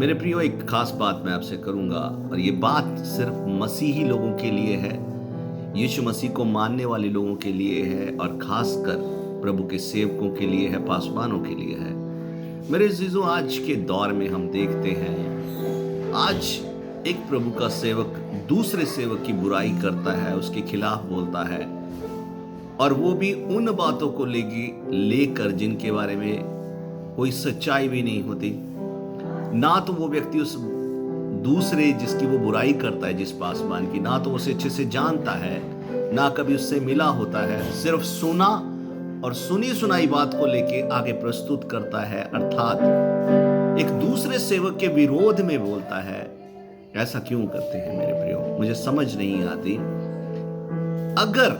मेरे प्रियो, एक खास बात मैं आपसे करूंगा और ये बात सिर्फ मसीही लोगों के लिए है, यीशु मसीह को मानने वाले लोगों के लिए है और खासकर प्रभु के सेवकों के लिए है, पासवानों के लिए है। मेरे अजीजों, आज के दौर में हम देखते हैं आज एक प्रभु का सेवक दूसरे सेवक की बुराई करता है, उसके खिलाफ बोलता है और वो भी उन बातों को लेकर जिनके बारे में कोई सच्चाई भी नहीं होती। ना तो वो व्यक्ति उस दूसरे जिसकी वो बुराई करता है, जिस पासवान की, ना तो उसे अच्छे से जानता है, ना कभी उससे मिला होता है, सिर्फ सुना और सुनी सुनाई बात को लेके आगे प्रस्तुत करता है, अर्थात एक दूसरे सेवक के विरोध में बोलता है। ऐसा क्यों करते हैं मेरे प्रियो? मुझे समझ नहीं आती। अगर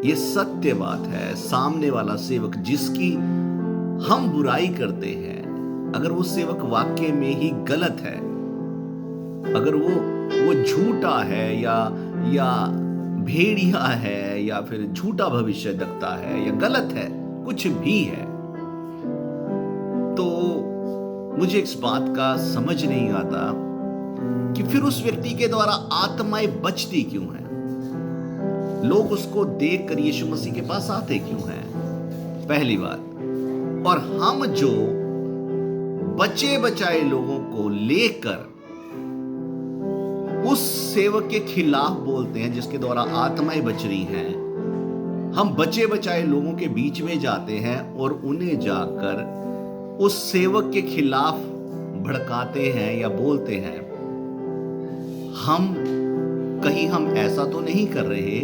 ये सत्य बात है, सामने वाला सेवक जिसकी हम बुराई करते हैं, अगर वो सेवक वाक्य में ही गलत है, अगर वो झूठा है या भेड़िया है या फिर झूठा भविष्य रखता है या गलत है, कुछ भी है, तो मुझे इस बात का समझ नहीं आता कि फिर उस व्यक्ति के द्वारा आत्माएं बचती क्यों हैं? लोग उसको देखकर यीशु मसीह के पास आते क्यों हैं? पहली बात। और हम जो बचे बचाए लोगों को लेकर उस सेवक के खिलाफ बोलते हैं जिसके द्वारा आत्माएं बच रही हैं, हम बचे बचाए लोगों के बीच में जाते हैं और उन्हें जाकर उस सेवक के खिलाफ भड़काते हैं या बोलते हैं। हम ऐसा तो नहीं कर रहे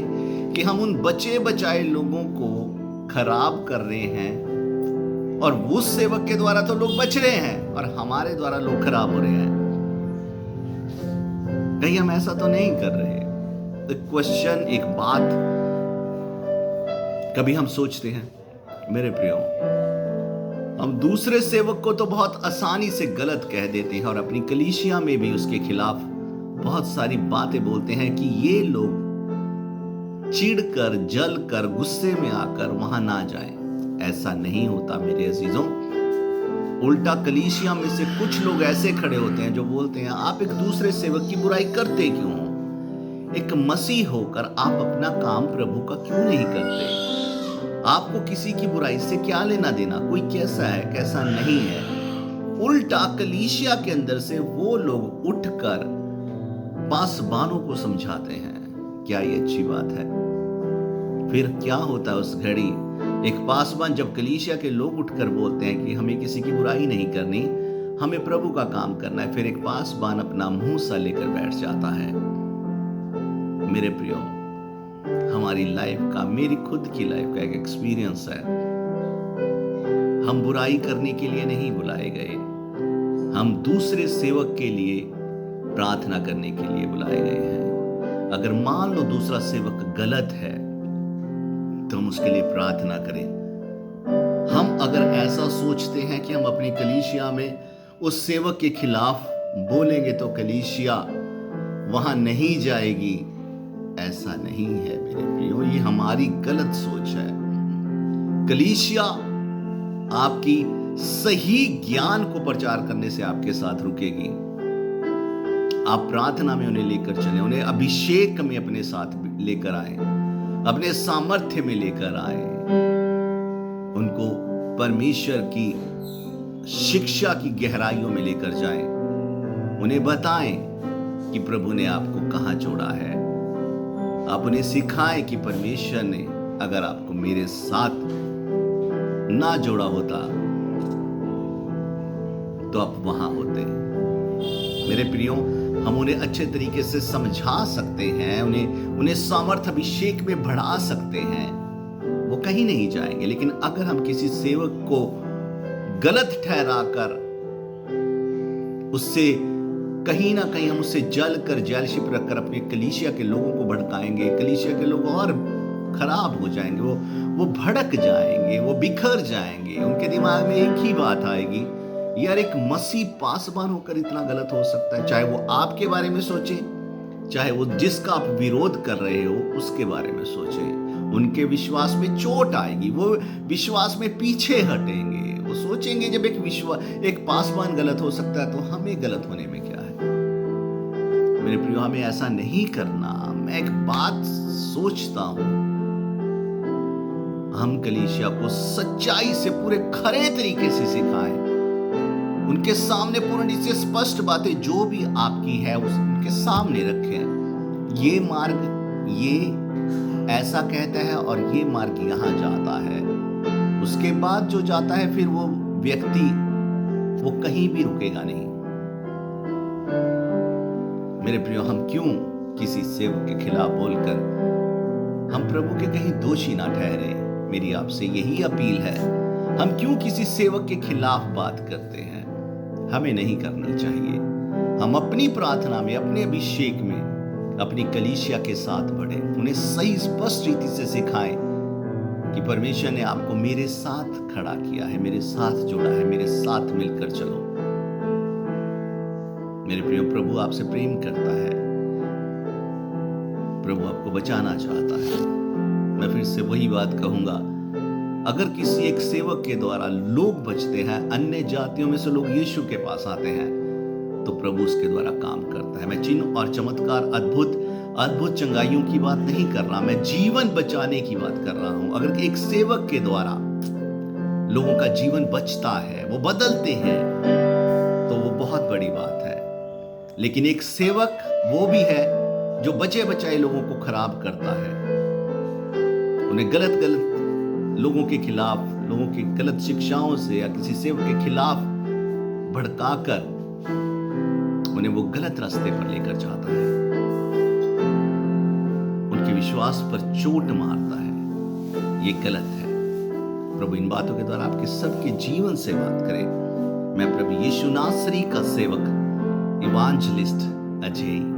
कि हम उन बचे बचाए लोगों को खराब कर रहे हैं और उस सेवक के द्वारा तो लोग बच रहे हैं और हमारे द्वारा लोग खराब हो रहे हैं? कहीं हम ऐसा तो नहीं कर रहे? क्वेश्चन, एक बात कभी हम सोचते हैं मेरे प्रियो, हम दूसरे सेवक को तो बहुत आसानी से गलत कह देते हैं और अपनी कलीसिया में भी उसके खिलाफ बहुत सारी बातें बोलते हैं कि ये लोग चिढ़कर, जलकर, गुस्से में आकर वहां ना जाएं। ऐसा नहीं होता मेरे अजीजों। उल्टा कलीसिया में से कुछ लोग ऐसे खड़े होते हैं जो बोलते हैं, आप एक दूसरे सेवक की बुराई करते क्यों हो? एक मसीह होकर आप अपना काम प्रभु का क्यों नहीं करते? आपको किसी की बुराई से क्या लेना देना? कोई कैसा है, कैसा नहीं है? उल्टा कलीसिया के अंदर से वो लोग उठकर पासवानों को समझाते हैं। क्या ये अच्छी बात है? फिर क्या होता है उस घड़ी? एक पासवान जब कलीसिया के लोग उठकर बोलते हैं कि हमें किसी की बुराई नहीं करनी, हमें प्रभु का काम करना है, फिर एक पासवान अपना मुंह सा लेकर बैठ जाता है। मेरे प्रियो, हमारी लाइफ का, मेरी खुद की लाइफ का एक एक्सपीरियंस है। हम बुराई करने के लिए नहीं बुलाए गए, हम दूसरे सेवक के लिए प्रार्थना करने के लिए बुलाए गए हैं। अगर मान लो दूसरा सेवक गलत है तो हम उसके लिए प्रार्थना करें। हम अगर ऐसा सोचते हैं कि हम अपनी कलीसिया में उस सेवक के खिलाफ बोलेंगे तो कलीसिया वहां नहीं जाएगी, ऐसा नहीं है मेरे प्रियो। ये हमारी गलत सोच है। कलीसिया आपकी सही ज्ञान को प्रचार करने से आपके साथ रुकेगी। आप प्रार्थना में उन्हें लेकर चलें, उन्हें अभिषेक में अपने साथ लेकर आए, अपने सामर्थ्य में लेकर आए, उनको परमेश्वर की शिक्षा की गहराइयों में लेकर जाएं, उन्हें बताएं कि प्रभु ने आपको कहां जोड़ा है। आप उन्हें सिखाएं कि परमेश्वर ने अगर आपको मेरे साथ ना जोड़ा होता तो आप वहां होते। मेरे प्रियो, हम उन्हें अच्छे तरीके से समझा सकते हैं, उन्हें सामर्थ अभिषेक में बढ़ा सकते हैं, वो कहीं नहीं जाएंगे। लेकिन अगर हम किसी सेवक को गलत ठहराकर उससे कहीं ना कहीं हम उससे जलकर, जेलशिप रखकर अपने कलीसिया के लोगों को भड़काएंगे, कलीसिया के लोग और खराब हो जाएंगे, वो भड़क जाएंगे, वो बिखर जाएंगे। उनके दिमाग में एक ही बात आएगी, यार एक मसीह पासवान होकर इतना गलत हो सकता है? चाहे वो आपके बारे में सोचे, चाहे वो जिसका आप विरोध कर रहे हो उसके बारे में सोचे, उनके विश्वास में चोट आएगी, वो विश्वास में पीछे हटेंगे, वो सोचेंगे जब एक पासवान गलत हो सकता है तो हमें गलत होने में क्या है। मेरे प्रियो, हमें ऐसा नहीं करना। मैं एक बात सोचता हूं, हम कलीसिया को सच्चाई से पूरे खरे तरीके से सिखाएं, उनके सामने पूर्ण से स्पष्ट बातें जो भी आपकी है उनके सामने रखें। ये मार्ग ये ऐसा कहता है और ये मार्ग यहां जाता है। उसके बाद जो जाता है फिर वो व्यक्ति वो कहीं भी रुकेगा नहीं। मेरे प्रियो, हम क्यों किसी सेवक के खिलाफ बोलकर हम प्रभु के कहीं दोषी ना ठहरे। मेरी आपसे यही अपील है, हम क्यों किसी सेवक के खिलाफ बात करते हैं। हमें नहीं करनी चाहिए। हम अपनी प्रार्थना में, अपने अभिषेक में अपनी कलीसिया के साथ बढ़े, उन्हें सही स्पष्ट रीति से सिखाएं कि परमेश्वर ने आपको मेरे साथ खड़ा किया है, मेरे साथ जोड़ा है, मेरे साथ मिलकर चलो। मेरे प्रियो, प्रभु आपसे प्रेम करता है, प्रभु आपको बचाना चाहता है। मैं फिर से वही बात कहूंगा, अगर किसी एक सेवक के द्वारा लोग बचते हैं, अन्य जातियों में से लोग यीशु के पास आते हैं, तो प्रभु उसके द्वारा काम करता है। मैं चिन्ह और चमत्कार, अद्भुत चंगाइयों की बात नहीं कर रहा, मैं जीवन बचाने की बात कर रहा हूं। अगर एक सेवक के द्वारा लोगों का जीवन बचता है, वो बदलते हैं, तो वो बहुत बड़ी बात है। लेकिन एक सेवक वो भी है जो बचे बचाए लोगों को खराब करता है, उन्हें गलत लोगों के खिलाफ, लोगों की गलत शिक्षाओं से या किसी सेवक के खिलाफ भड़काकर उन्हें वो गलत रास्ते पर लेकर जाता है, उनके विश्वास पर चोट मारता है। ये गलत है। प्रभु इन बातों के द्वारा आपके सबके जीवन से बात करे। मैं प्रभु यीशु नासरी का सेवक इवांजलिस्ट अजय